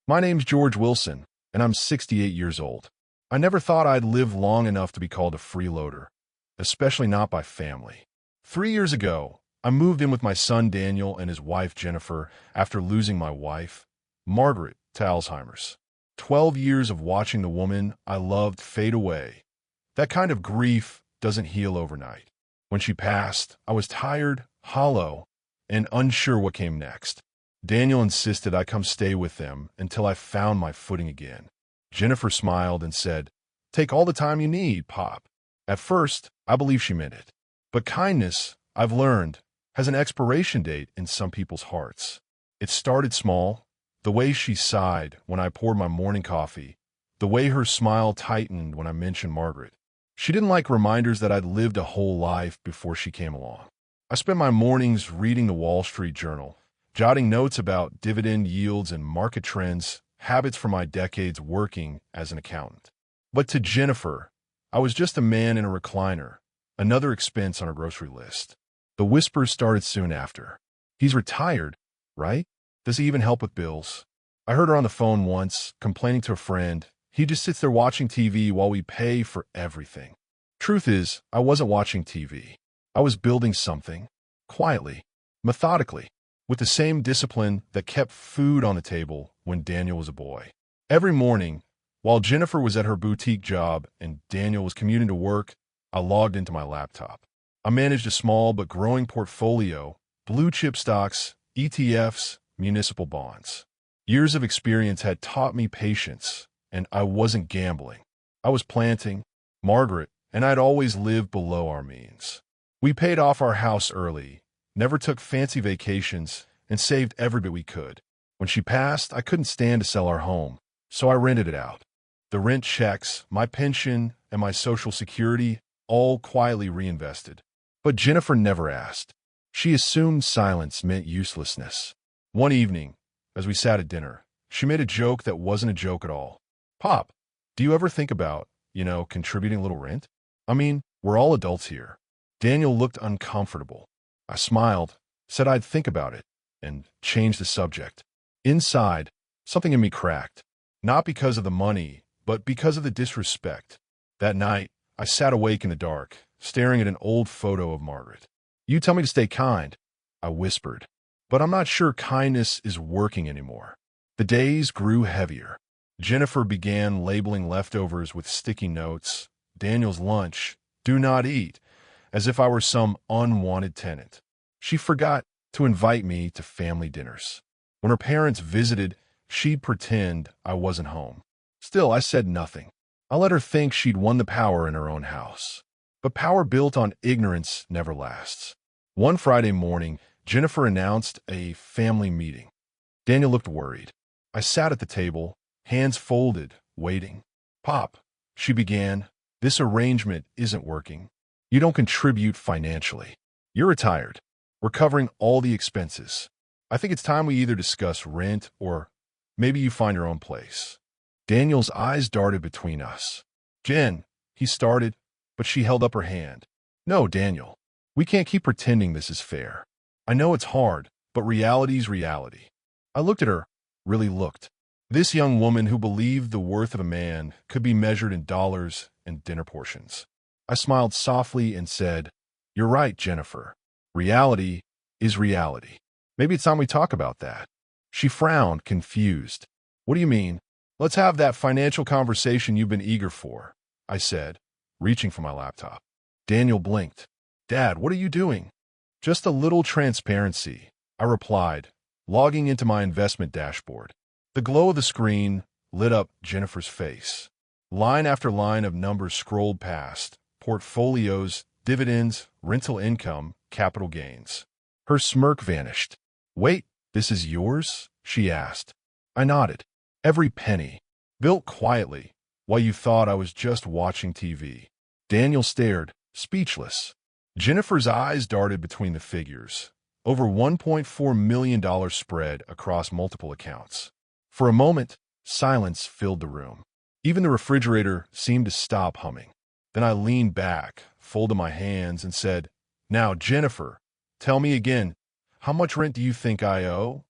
My name's George Wilson, and I'm 68 years old. I never thought I'd live long enough to be called a freeloader, especially not by family. 3 years ago, I moved in with my son Daniel and his wife Jennifer after losing my wife, Margaret, to Alzheimer's. 12 years of watching the woman I loved fade away. That kind of grief doesn't heal overnight. When she passed, I was tired, hollow, and unsure what came next. Daniel insisted I come stay with them until I found my footing again. Jennifer smiled and said, "Take all the time you need, Pop." At first, I believed she meant it. But kindness, I've learned, has an expiration date in some people's hearts. It started small, the way she sighed when I poured my morning coffee, the way her smile tightened when I mentioned Margaret. She didn't like reminders that I'd lived a whole life before she came along. I spent my mornings reading the Wall Street Journal, jotting notes about dividend yields and market trends, habits from my decades working as an accountant. But to Jennifer, I was just a man in a recliner, another expense on her grocery list. The whispers started soon after. "He's retired, right? Does he even help with bills?" I heard her on the phone once, complaining to a friend, "He just sits there watching TV while we pay for everything." Truth is, I wasn't watching TV. I was building something, quietly, methodically, with the same discipline that kept food on the table when Daniel was a boy. Every morning, while Jennifer was at her boutique job and Daniel was commuting to work, I logged into my laptop. I managed a small but growing portfolio, blue chip stocks, ETFs, municipal bonds. Years of experience had taught me patience, and I wasn't gambling. I was planting. Margaret and I'd always lived below our means. We paid off our house early, never took fancy vacations, and saved every bit we could. When she passed, I couldn't stand to sell our home, so I rented it out. The rent checks, my pension, and my Social Security all quietly reinvested. But Jennifer never asked. She assumed silence meant uselessness. One evening, as we sat at dinner, she made a joke that wasn't a joke at all. "Pop, do you ever think about, contributing a little rent? I mean, we're all adults here." Daniel looked uncomfortable. I smiled, said I'd think about it, and changed the subject. Inside, something in me cracked, not because of the money, but because of the disrespect. That night, I sat awake in the dark, staring at an old photo of Margaret. "You tell me to stay kind," I whispered, "but I'm not sure kindness is working anymore." The days grew heavier. Jennifer began labeling leftovers with sticky notes, Daniel's lunch, "Do not eat," as if I were some unwanted tenant. She forgot to invite me to family dinners. When her parents visited, she'd pretend I wasn't home. Still, I said nothing. I let her think she'd won the power in her own house. But power built on ignorance never lasts. One Friday morning, Jennifer announced a family meeting. Daniel looked worried. I sat at the table, hands folded, waiting. "Pop," she began, "this arrangement isn't working. You don't contribute financially. You're retired. We're covering all the expenses. I think it's time we either discuss rent or maybe you find your own place." Daniel's eyes darted between us. "Jen," he started, but she held up her hand. "No, Daniel. We can't keep pretending this is fair. I know it's hard, but reality's reality." I looked at her, really looked. This young woman who believed the worth of a man could be measured in dollars and dinner portions. I smiled softly and said, "You're right, Jennifer. Reality is reality. Maybe it's time we talk about that." She frowned, confused. "What do you mean?" "Let's have that financial conversation you've been eager for," I said, reaching for my laptop. Daniel blinked. "Dad, what are you doing?" "Just a little transparency," I replied, logging into my investment dashboard. The glow of the screen lit up Jennifer's face. Line after line of numbers scrolled past: portfolios, dividends, rental income, capital gains. Her smirk vanished. "Wait, this is yours?" she asked. I nodded. "Every penny. Built quietly, while you thought I was just watching TV." Daniel stared, speechless. Jennifer's eyes darted between the figures. Over $1.4 million spread across multiple accounts. For a moment, silence filled the room. Even the refrigerator seemed to stop humming. Then I leaned back, folded my hands, and said, "Now, Jennifer, tell me again, how much rent do you think I owe?"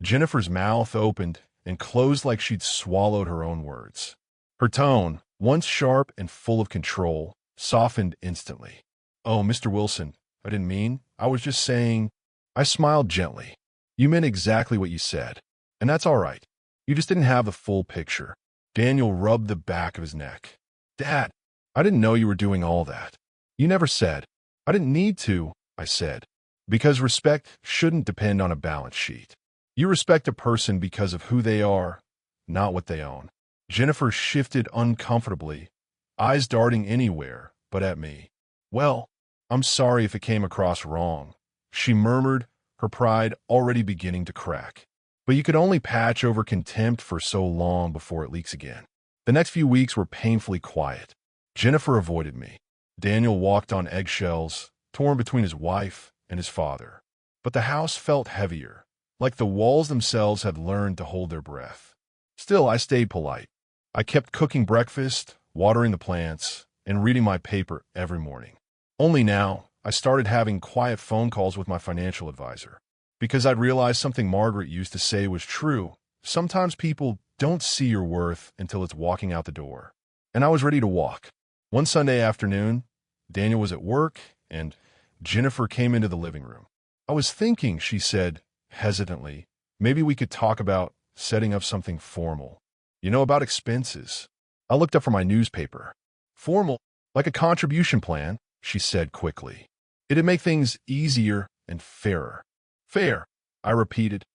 Jennifer's mouth opened, and closed like she'd swallowed her own words. Her tone, once sharp and full of control, softened instantly. "Oh, Mr. Wilson, I didn't mean. I was just saying—" I smiled gently. "You meant exactly what you said. And that's all right. You just didn't have the full picture." Daniel rubbed the back of his neck. "Dad, I didn't know you were doing all that. You never said." "I didn't need to," I said, "because respect shouldn't depend on a balance sheet. You respect a person because of who they are, not what they own." Jennifer shifted uncomfortably, eyes darting anywhere but at me. "Well, I'm sorry if it came across wrong," she murmured, her pride already beginning to crack. But you could only patch over contempt for so long before it leaks again. The next few weeks were painfully quiet. Jennifer avoided me. Daniel walked on eggshells, torn between his wife and his father. But the house felt heavier, like the walls themselves had learned to hold their breath. Still, I stayed polite. I kept cooking breakfast, watering the plants, and reading my paper every morning. Only now, I started having quiet phone calls with my financial advisor. Because I'd realized something Margaret used to say was true. Sometimes people don't see your worth until it's walking out the door. And I was ready to walk. One Sunday afternoon, Daniel was at work, and Jennifer came into the living room. "I was thinking," she said hesitantly, "maybe we could talk about setting up something formal. About expenses." I looked up from my newspaper. "Formal? Like a contribution plan?" she said quickly. "It'd make things easier and fairer." "Fair," I repeated.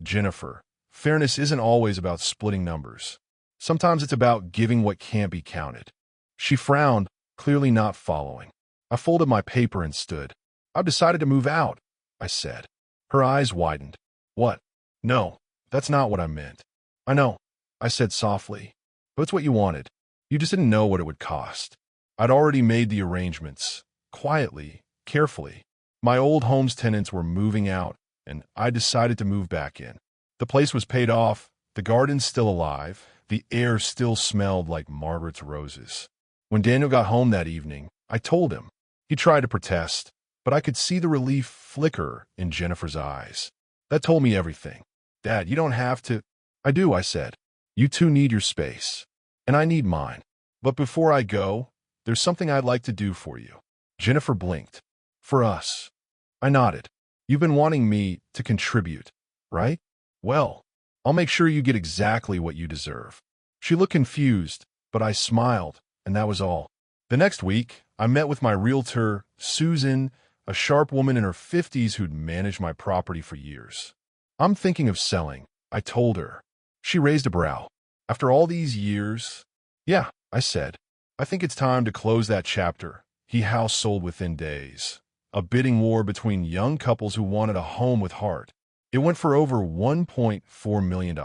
Jennifer, fairness isn't always about splitting numbers. Sometimes it's about giving what can't be counted." She frowned, clearly not following. I folded my paper and stood. "I've decided to move out," I said. Her eyes widened. "What?" "No, that's not what I meant." "I know," I said softly. "But it's what you wanted. You just didn't know what it would cost." I'd already made the arrangements, quietly, carefully. My old home's tenants were moving out, and I decided to move back in. The place was paid off, the garden's still alive, the air still smelled like Margaret's roses. When Daniel got home that evening, I told him. He tried to protest, but I could see the relief flicker in Jennifer's eyes. That told me everything. "Dad, you don't have to—" "I do," I said. "You two need your space, and I need mine. But before I go, there's something I'd like to do for you." Jennifer blinked. "For us." I nodded. "You've been wanting me to contribute, right? Well, I'll make sure you get exactly what you deserve." She looked confused, but I smiled, and that was all. The next week, I met with my realtor, Susan, a sharp woman in her 50s who'd managed my property for years. "I'm thinking of selling," I told her. She raised a brow. "After all these years?" "Yeah," I said. "I think it's time to close that chapter." He house sold within days. A bidding war between young couples who wanted a home with heart. It went for over $1.4 million.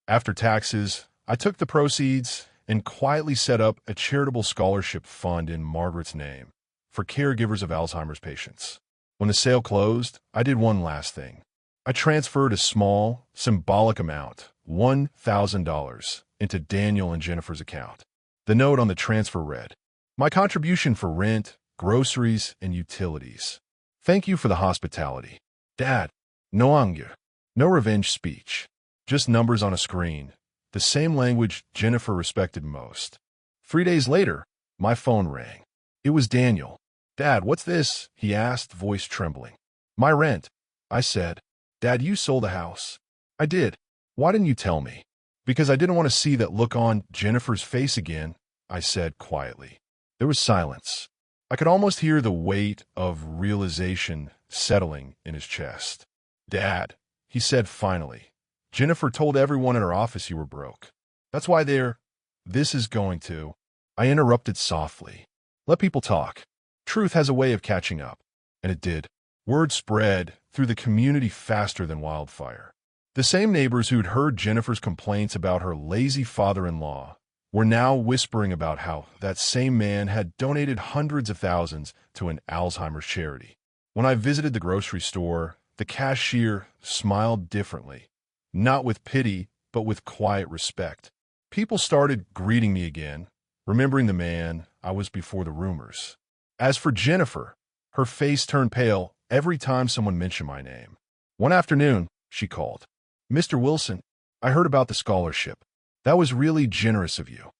After taxes, I took the proceeds and quietly set up a charitable scholarship fund in Margaret's name for caregivers of Alzheimer's patients. When the sale closed, I did one last thing. I transferred a small, symbolic amount, $1,000, into Daniel and Jennifer's account. The note on the transfer read, "My contribution for rent, groceries, and utilities. Thank you for the hospitality. Dad, no anger, no revenge speech. Just numbers on a screen, the same language Jennifer respected most." 3 days later, my phone rang. It was Daniel. "Dad, what's this?" he asked, voice trembling. "My rent," I said. "Dad, you sold a house." "I did. Why didn't you tell me?" "Because I didn't want to see that look on Jennifer's face again," I said quietly. There was silence. I could almost hear the weight of realization settling in his chest. "Dad," he said finally, "Jennifer told everyone in her office you were broke. That's why this is going to—" I interrupted softly. "Let people talk. Truth has a way of catching up." And it did. Word spread through the community faster than wildfire. The same neighbors who'd heard Jennifer's complaints about her lazy father-in-law were now whispering about how that same man had donated hundreds of thousands to an Alzheimer's charity. When I visited the grocery store, the cashier smiled differently, not with pity, but with quiet respect. People started greeting me again, remembering the man I was before the rumors. As for Jennifer, her face turned pale every time someone mentioned my name. One afternoon, she called. "Mr. Wilson, I heard about the scholarship. That was really generous of you.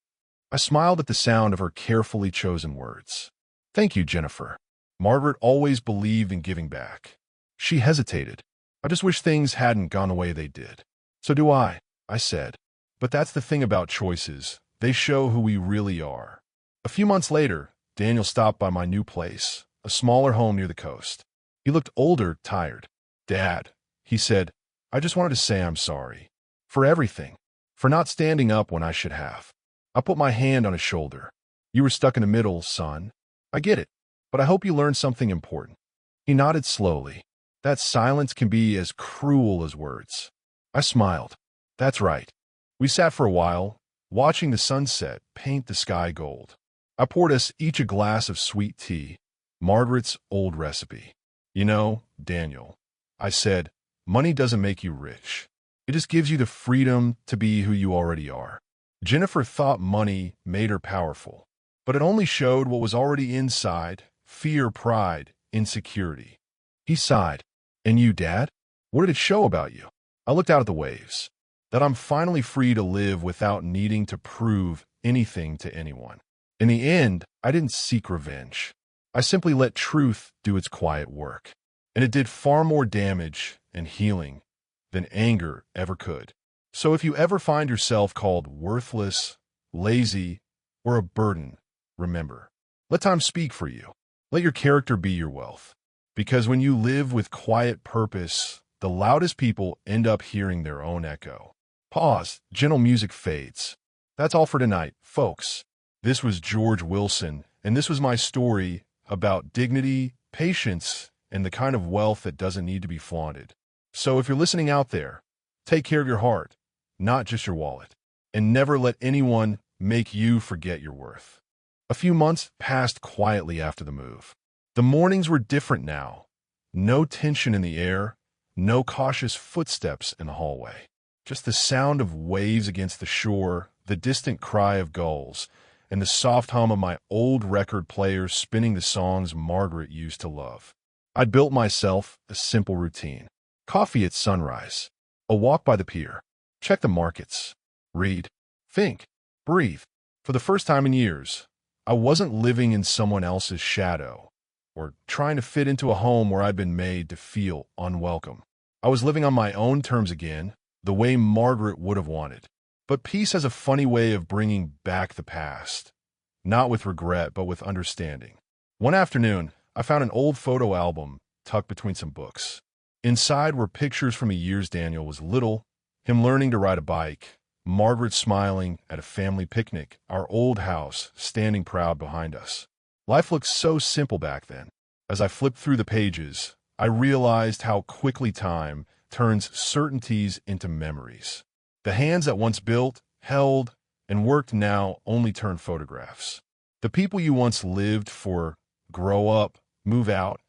I smiled at the sound of her carefully chosen words. Thank you, Jennifer. Margaret always believed in giving back. She hesitated. I just wish things hadn't gone the way they did. So do I said. But that's the thing about choices. They show who we really are. A few months later, Daniel stopped by my new place, a smaller home near the coast. He looked older, tired. Dad, he said, I just wanted to say I'm sorry. For everything. For not standing up when I should have. I put my hand on his shoulder. You were stuck in the middle, son. I get it, but I hope you learned something important. He nodded slowly. That silence can be as cruel as words. I smiled. That's right. We sat for a while, watching the sunset paint the sky gold. I poured us each a glass of sweet tea, Margaret's old recipe. You know, Daniel, I said, money doesn't make you rich. It just gives you the freedom to be who you already are. Jennifer thought money made her powerful, but it only showed what was already inside: fear, pride, insecurity. He sighed. And you, Dad? What did it show about you? I looked out at the waves. That I'm finally free to live without needing to prove anything to anyone. In the end, I didn't seek revenge. I simply let truth do its quiet work. And it did far more damage and healing than anger ever could. So if you ever find yourself called worthless, lazy, or a burden, remember, let time speak for you. Let your character be your wealth. Because when you live with quiet purpose, the loudest people end up hearing their own echo. Pause. Gentle music fades. That's all for tonight, folks. This was George Wilson, and this was my story about dignity, patience, and the kind of wealth that doesn't need to be flaunted. So if you're listening out there, take care of your heart, not just your wallet, and never let anyone make you forget your worth. A few months passed quietly after the move. The mornings were different now. No tension in the air, no cautious footsteps in the hallway. Just the sound of waves against the shore, the distant cry of gulls, and the soft hum of my old record player spinning the songs Margaret used to love. I'd built myself a simple routine. Coffee at sunrise, a walk by the pier, check the markets, read, think, breathe. For the first time in years, I wasn't living in someone else's shadow or trying to fit into a home where I'd been made to feel unwelcome. I was living on my own terms again, the way Margaret would have wanted. But peace has a funny way of bringing back the past, not with regret, but with understanding. One afternoon, I found an old photo album tucked between some books. Inside were pictures from the years Daniel was little, him learning to ride a bike, Margaret smiling at a family picnic, our old house standing proud behind us. Life looked so simple back then. As I flipped through the pages, I realized how quickly time turns certainties into memories. The hands that once built, held, and worked now only turn photographs. The people you once lived for grow up, move out,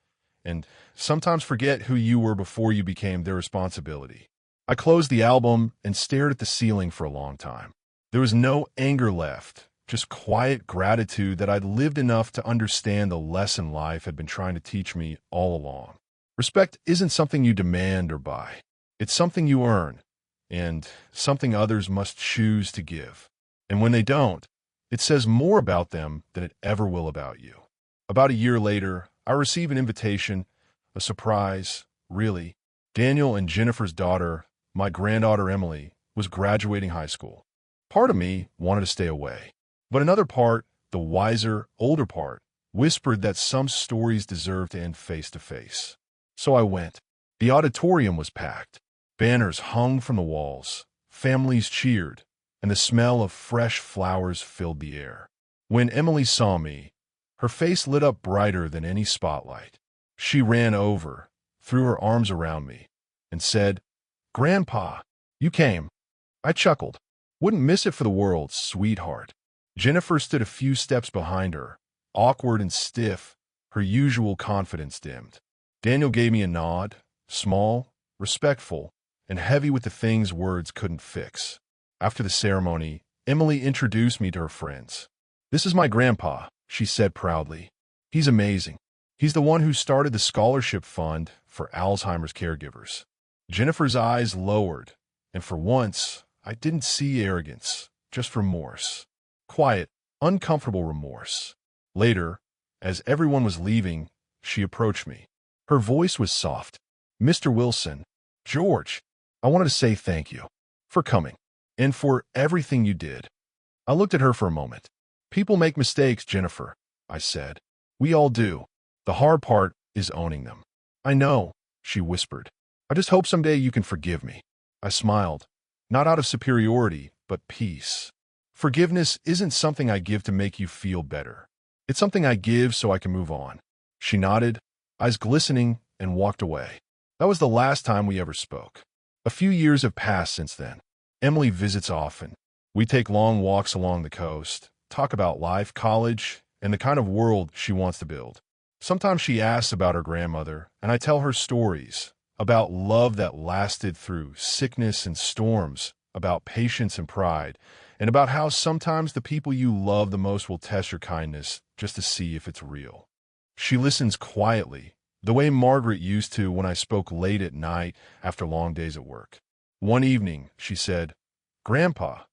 and sometimes forget who you were before you became their responsibility. I closed the album and stared at the ceiling for a long time. There was no anger left, just quiet gratitude that I'd lived enough to understand the lesson life had been trying to teach me all along. Respect isn't something you demand or buy. It's something you earn, and something others must choose to give. And when they don't, it says more about them than it ever will about you. About a year later, I received an invitation, a surprise, really. Daniel and Jennifer's daughter, my granddaughter Emily, was graduating high school. Part of me wanted to stay away, but another part, the wiser, older part, whispered that some stories deserve to end face to face. So I went. The auditorium was packed. Banners hung from the walls. Families cheered, and the smell of fresh flowers filled the air. When Emily saw me, her face lit up brighter than any spotlight. She ran over, threw her arms around me, and said, "Grandpa, you came." I chuckled. Wouldn't miss it for the world, sweetheart. Jennifer stood a few steps behind her, awkward and stiff, her usual confidence dimmed. Daniel gave me a nod, small, respectful, and heavy with the things words couldn't fix. After the ceremony, Emily introduced me to her friends. "This is my grandpa," she said proudly. "He's amazing. He's the one who started the scholarship fund for Alzheimer's caregivers." Jennifer's eyes lowered, and for once, I didn't see arrogance, just remorse. Quiet, uncomfortable remorse. Later, as everyone was leaving, she approached me. Her voice was soft. "Mr. Wilson, George, I wanted to say thank you for coming and for everything you did." I looked at her for a moment. "People make mistakes, Jennifer," I said. "We all do. The hard part is owning them." "I know," she whispered. "I just hope someday you can forgive me." I smiled, not out of superiority, but peace. Forgiveness isn't something I give to make you feel better. It's something I give so I can move on. She nodded, eyes glistening, and walked away. That was the last time we ever spoke. A few years have passed since then. Emily visits often. We take long walks along the coast, talk about life, college, and the kind of world she wants to build. Sometimes she asks about her grandmother, and I tell her stories about love that lasted through sickness and storms, about patience and pride, and about how sometimes the people you love the most will test your kindness just to see if it's real. She listens quietly, the way Margaret used to when I spoke late at night after long days at work. One evening, she said, "Grandpa,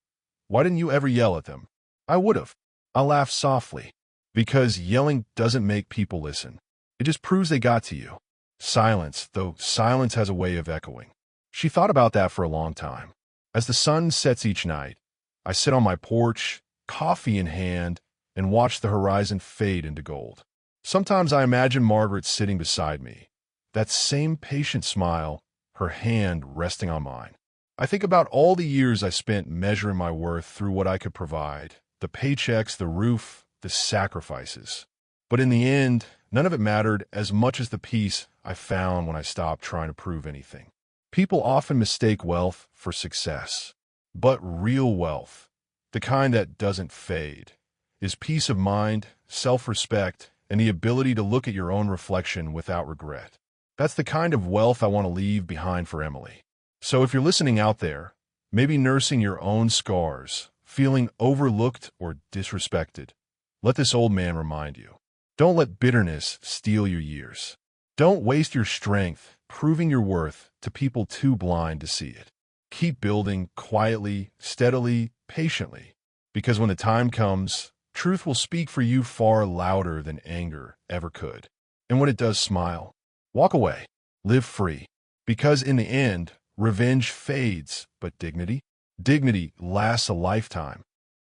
why didn't you ever yell at them?" "I would have." I laughed softly. "Because yelling doesn't make people listen. It just proves they got to you." Silence, though silence has a way of echoing. She thought about that for a long time. As the sun sets each night, I sit on my porch, coffee in hand, and watch the horizon fade into gold. Sometimes I imagine Margaret sitting beside me, that same patient smile, her hand resting on mine. I think about all the years I spent measuring my worth through what I could provide, the paychecks, the roof, the sacrifices. But in the end, none of it mattered as much as the peace I found when I stopped trying to prove anything. People often mistake wealth for success. But real wealth, the kind that doesn't fade, is peace of mind, self-respect, and the ability to look at your own reflection without regret. That's the kind of wealth I want to leave behind for Emily. So if you're listening out there, maybe nursing your own scars, feeling overlooked or disrespected, let this old man remind you. Don't let bitterness steal your years. Don't waste your strength proving your worth to people too blind to see it. Keep building quietly, steadily, patiently, because when the time comes, truth will speak for you far louder than anger ever could. And when it does, smile. Walk away. Live free. Because in the end, revenge fades, but dignity lasts a lifetime.